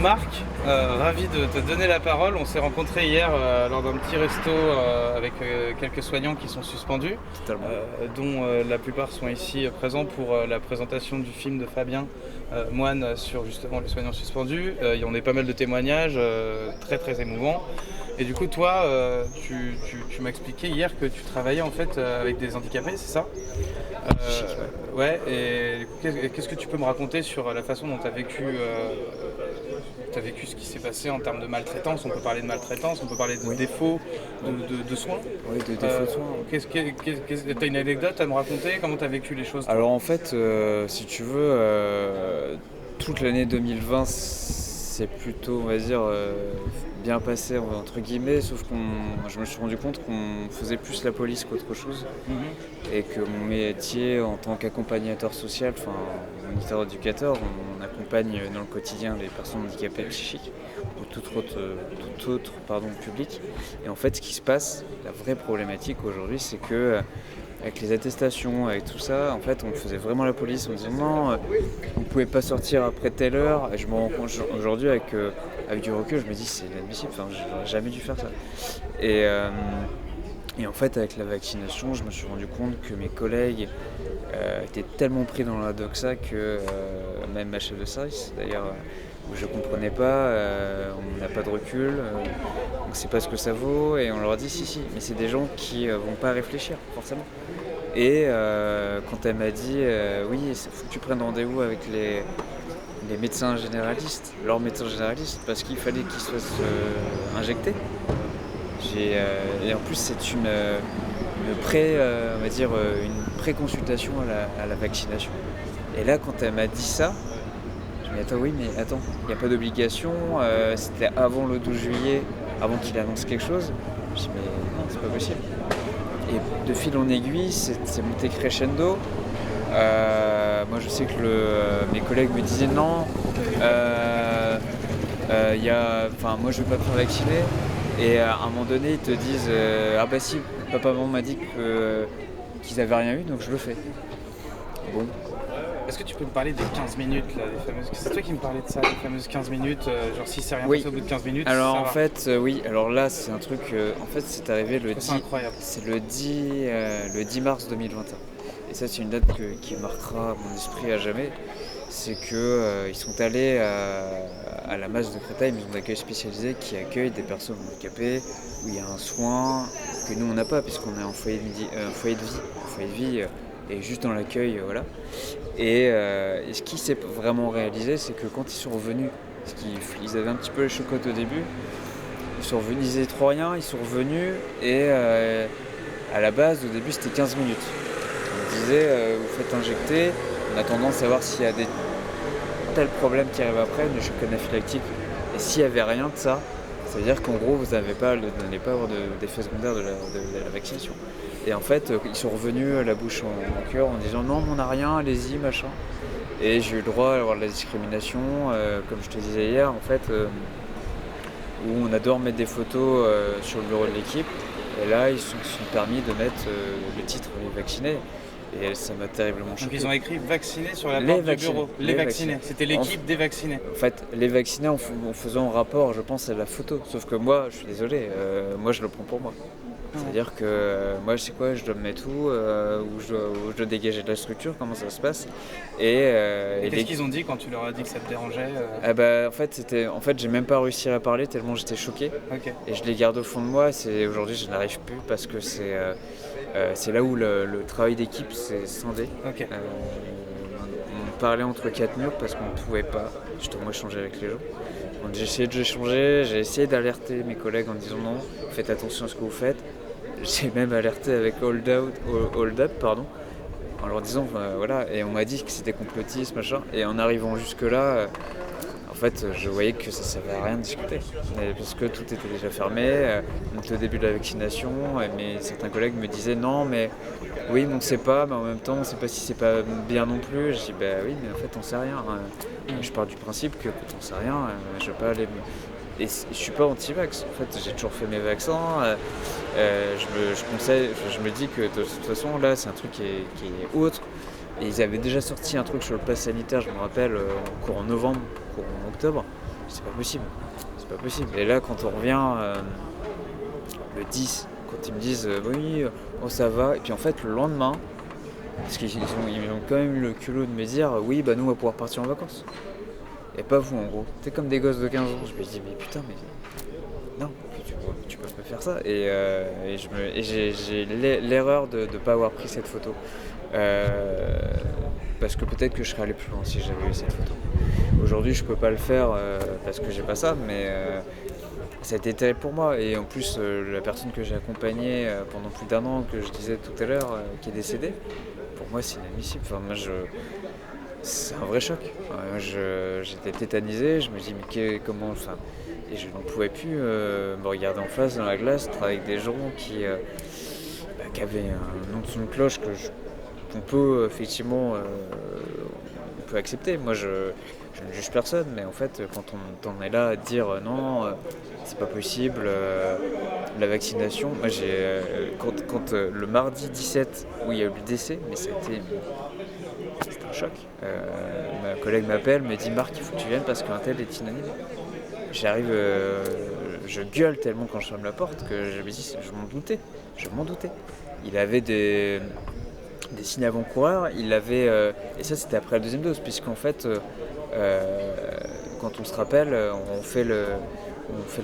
Marc, ravi de te donner la parole. On s'est rencontrés hier lors d'un petit resto avec quelques soignants qui sont suspendus, dont la plupart sont ici présents pour la présentation du film de Fabien Moine sur justement les soignants suspendus. Il y en a pas mal de témoignages très très émouvants. Et du coup, toi, tu m'as expliqué hier que tu travaillais en fait avec des handicapés, c'est ça? Ouais, et du coup, qu'est-ce que tu peux me raconter sur la façon dont tu as vécu ce qui s'est passé en termes de maltraitance? On peut parler de maltraitance, on peut parler de défauts de soins. Oui, de défauts de soins. T'as une anecdote à me raconter? Comment tu as vécu les choses, toi? Alors en fait, si tu veux, toute l'année 2020 c'est plutôt, on va dire, bien passé entre guillemets, sauf que je me suis rendu compte qu'on faisait plus la police qu'autre chose, et que mon métier en tant qu'accompagnateur social, enfin moniteur éducateur, on accompagne dans le quotidien les personnes handicapées psychiques ou tout autre public. Et en fait, ce qui se passe, la vraie problématique aujourd'hui, c'est que avec les attestations, avec tout ça, en fait, on faisait vraiment la police en disant non, vous pouvez pas sortir après telle heure. Et je me rends compte aujourd'hui avec du recul, je me dis c'est inadmissible, enfin, j'aurais jamais dû faire ça. Et en fait, avec la vaccination, je me suis rendu compte que mes collègues étaient tellement pris dans la doxa que même ma chef de service, d'ailleurs, où je comprenais pas, on n'a pas de recul, on ne sait pas ce que ça vaut, et on leur dit si, mais c'est des gens qui vont pas réfléchir, forcément. Et quand elle m'a dit oui, il faut que tu prennes rendez-vous avec les médecins généralistes, leurs médecins généralistes, parce qu'il fallait qu'ils se fassent injecter. Et en plus, c'est une pré-consultation à la vaccination. Et là, quand elle m'a dit ça, je me dis attends, il n'y a pas d'obligation, c'était avant le 12 juillet, avant qu'il annonce quelque chose. Je me dis mais non, c'est pas possible. Et de fil en aiguille, c'est monté crescendo. Moi, je sais que mes collègues me disaient non, moi je ne veux pas te faire vacciner. Et à un moment donné, ils te disent ah bah si, papa maman m'a dit qu'ils n'avaient rien eu, donc je le fais. Bon. Est-ce que tu peux me parler des 15 minutes là, c'est toi qui me parlais de ça, les fameuses 15 minutes, genre si c'est rien passé au bout de 15 minutes. Alors en fait, oui, alors là c'est un truc, en fait c'est arrivé c'est le 10 mars 2021. Et ça c'est une date qui marquera mon esprit à jamais. C'est qu'ils sont allés à la Masse de Créteil, une maison d'accueil spécialisée qui accueille des personnes handicapées, où il y a un soin que nous on n'a pas, puisqu'on est en foyer de vie, et juste dans l'accueil, voilà. Et ce qui s'est vraiment réalisé, c'est que quand ils sont revenus, parce qu'ils avaient un petit peu les chocottes au début, ils étaient trop rien, ils sont revenus, et à la base, au début, c'était 15 minutes. On disait, vous faites injecter, en attendant de savoir s'il y a des tels problèmes qui arrivent après, du choc anaphylactique. Et s'il n'y avait rien de ça, ça veut dire qu'en gros, vous n'allez pas avoir d'effet secondaire de la vaccination. Et en fait, ils sont revenus la bouche en cœur en disant non, mais on n'a rien, allez-y, machin. Et j'ai eu le droit à avoir de la discrimination, comme je te disais hier, en fait, où on adore mettre des photos sur le bureau de l'équipe. Et là, ils se sont permis de mettre le titre « Les vaccinés ». Et ça m'a terriblement choqué. Donc ils ont écrit « vaccinés » sur la porte du bureau. Les vaccinés. C'était l'équipe des vaccinés. En fait, les vaccinés en faisant rapport, je pense, à la photo. Sauf que moi, je suis désolé, moi je le prends pour moi. C'est-à-dire que moi, je sais quoi, je dois me mettre où je dois dégager de la structure, comment ça se passe. Et qu'est-ce qu'ils ont dit quand tu leur as dit que ça te dérangeait En fait, j'ai même pas réussi à parler tellement j'étais choqué. Okay. Et je les garde au fond de moi. Aujourd'hui, je n'arrive plus parce que c'est là où le travail d'équipe s'est scindé. Okay. On parlait entre quatre murs parce qu'on ne pouvait pas justement échanger avec les gens. Donc, j'ai essayé d'échanger, j'ai essayé d'alerter mes collègues en disant non, faites attention à ce que vous faites. J'ai même alerté avec Hold Up, en leur disant voilà, et on m'a dit que c'était complotiste, machin. Et en arrivant jusque là, en fait, je voyais que ça ne servait à rien de discuter. Parce que tout était déjà fermé, on était au début de la vaccination, mais certains collègues me disaient non, mais oui, mais on ne sait pas, mais en même temps, on ne sait pas si c'est pas bien non plus. Je dis bah oui, mais en fait, on ne sait rien. Je pars du principe que quand on ne sait rien, je ne vais pas aller. Et je suis pas anti-vax. En fait, j'ai toujours fait mes vaccins. Je me dis que de toute façon, là, c'est un truc qui est autre. Et ils avaient déjà sorti un truc sur le pass sanitaire, je me rappelle, en novembre, en octobre. C'est pas possible. C'est pas possible. Et là, quand on revient le 10, quand ils me disent oui, oh, ça va. Et puis en fait, le lendemain, parce qu'ils ont quand même eu le culot de me dire oui, bah nous, on va pouvoir partir en vacances. Et pas vous, en gros. T'es comme des gosses de 15 ans. Je me dis, mais putain, mais non, tu peux pas faire ça. Et j'ai l'erreur de ne pas avoir pris cette photo. Parce que peut-être que je serais allé plus loin si j'avais eu cette photo. Aujourd'hui, je peux pas le faire parce que j'ai pas ça, mais ça a été terrible pour moi. Et en plus, la personne que j'ai accompagnée pendant plus d'1 an, que je disais tout à l'heure, qui est décédée, pour moi, c'est inadmissible. Enfin, moi, c'est un vrai choc. J'étais tétanisé, je me dis, mais comment. Enfin, et je n'en pouvais plus me regarder en face dans la glace, travailler avec des gens qui avaient un nom de son de cloche qu'on peut effectivement on peut accepter. Moi, je ne juge personne, mais en fait, quand on en est là à dire non, c'est pas possible, la vaccination. Moi, quand le mardi 17 où il y a eu le décès, mais c'était un choc. Ma collègue m'appelle, me dit Marc, il faut que tu viennes parce qu'un tel est inanimé. J'arrive, je gueule tellement quand je ferme la porte que je me dis, je m'en doutais. Il avait des signes avant-coureurs, et ça c'était après la deuxième dose, puisqu'en fait, quand on se rappelle, on fait le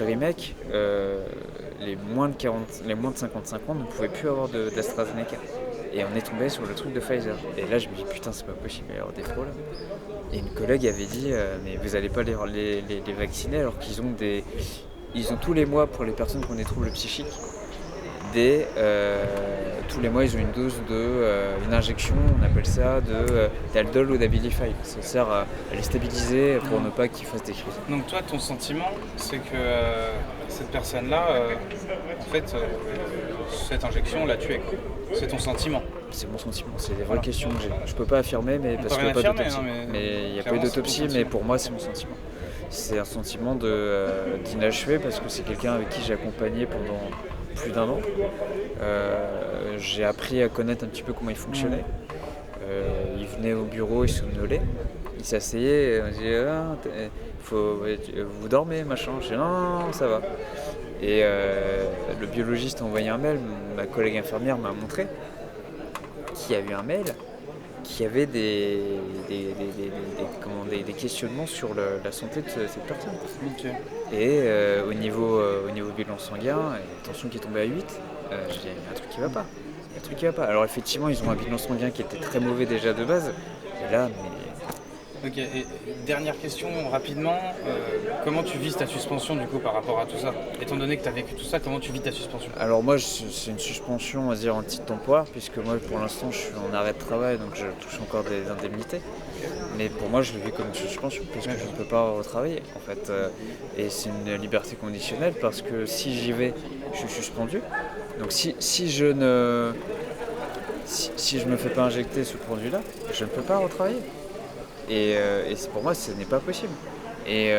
remake, les moins de 55 ans ne pouvaient plus avoir d'AstraZeneca. Et on est tombé sur le truc de Pfizer. Et là, je me dis, putain, c'est pas possible, il va y avoir des problèmes. Et une collègue avait dit, mais vous n'allez pas les vacciner alors qu'ils ont tous les mois, pour les personnes qui ont des troubles psychiques, tous les mois, ils ont une dose une injection, on appelle ça, d'Aldol ou d'Abilify. Ça sert à les stabiliser pour ne pas qu'ils fassent des crises. Donc toi, ton sentiment, c'est que cette personne-là, en fait, cette injection l'a tué. C'est ton sentiment. C'est mon sentiment, c'est des vraies questions que j'ai. Je peux pas affirmer, mais parce qu'il n'y a pas d'autopsie. Mais il n'y a pas eu d'autopsie, mais pour moi, c'est mon sentiment. C'est un sentiment d'inachevé parce que c'est quelqu'un avec qui j'ai accompagné pendant plus d'1 an. J'ai appris à connaître un petit peu comment il fonctionnait. Il venait au bureau, il somnolait, il s'asseyait, on disait vous dormez, machin. Je dis non, ça va. Et le biologiste a envoyé un mail, ma collègue infirmière m'a montré qu'il y a eu un mail qui avait des questionnements sur la santé de cette personne. Okay. Et au niveau bilan sanguin, tension qui est tombée à 8, je dis il y a un truc qui va pas. Alors effectivement, ils ont un bilan sanguin qui était très mauvais déjà de base. Et là, mais... Ok, et dernière question rapidement, comment tu vis ta suspension du coup par rapport à tout ça? Étant donné que tu as vécu tout ça, comment tu vis ta suspension? Alors moi c'est une suspension, on va dire, en titre temporaire, puisque moi pour l'instant je suis en arrêt de travail, donc je touche encore des indemnités. Mais pour moi je le vis comme une suspension, puisque je ne peux pas retravailler en fait. Et c'est une liberté conditionnelle, parce que si j'y vais, je suis suspendu. Donc si je me fais pas injecter ce produit-là, je ne peux pas retravailler. Et pour moi, ce n'est pas possible. Et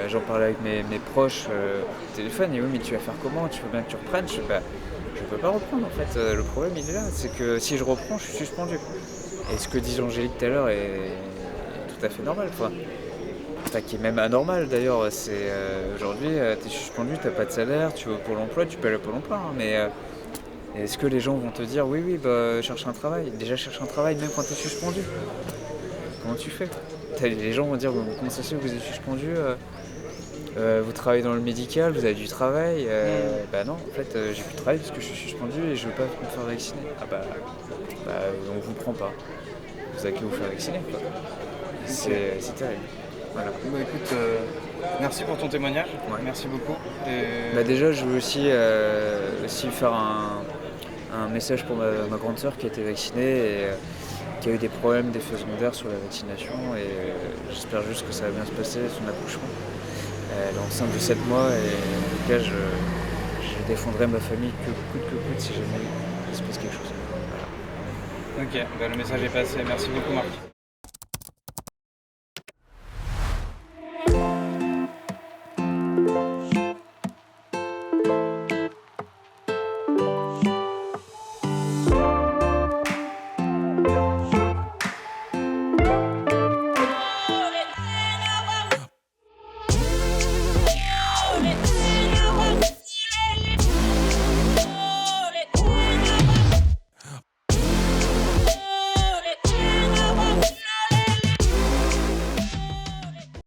j'en parlais avec mes proches au téléphone, et oui, mais tu vas faire comment? Tu veux bien que tu reprennes? Je ne peux pas reprendre en fait. Le problème, il est là, c'est que si je reprends, je suis suspendu. Et ce que dit Angélique tout à l'heure est tout à fait normal. Enfin, qui est même anormal d'ailleurs. C'est aujourd'hui, tu es suspendu, tu n'as pas de salaire, tu vas au Pôle emploi, tu peux aller au Pôle emploi. Hein, mais est-ce que les gens vont te dire oui, bah cherche un travail? Déjà, cherche un travail même quand tu es suspendu. Comment tu fais? Les gens vont dire comment ça se fait que vous êtes suspendu, vous travaillez dans le médical, vous avez du travail. Bah non, en fait j'ai plus de travail parce que je suis suspendu et je veux pas me faire vacciner. Ah bah on vous prend pas. Vous avez qu'à vous faire vacciner quoi. C'est terrible. Voilà. Bah écoute, merci pour ton témoignage, ouais. Merci beaucoup. Bah déjà je veux aussi faire un message pour ma grande sœur qui a été vaccinée qui a eu des problèmes d'effets secondaires sur la vaccination et j'espère juste que ça va bien se passer, son accouchement. Elle est enceinte de 7 mois et en tout cas je défendrai ma famille que coûte si jamais il se passe quelque chose. Voilà. Ok, le message est passé. Merci beaucoup Marc.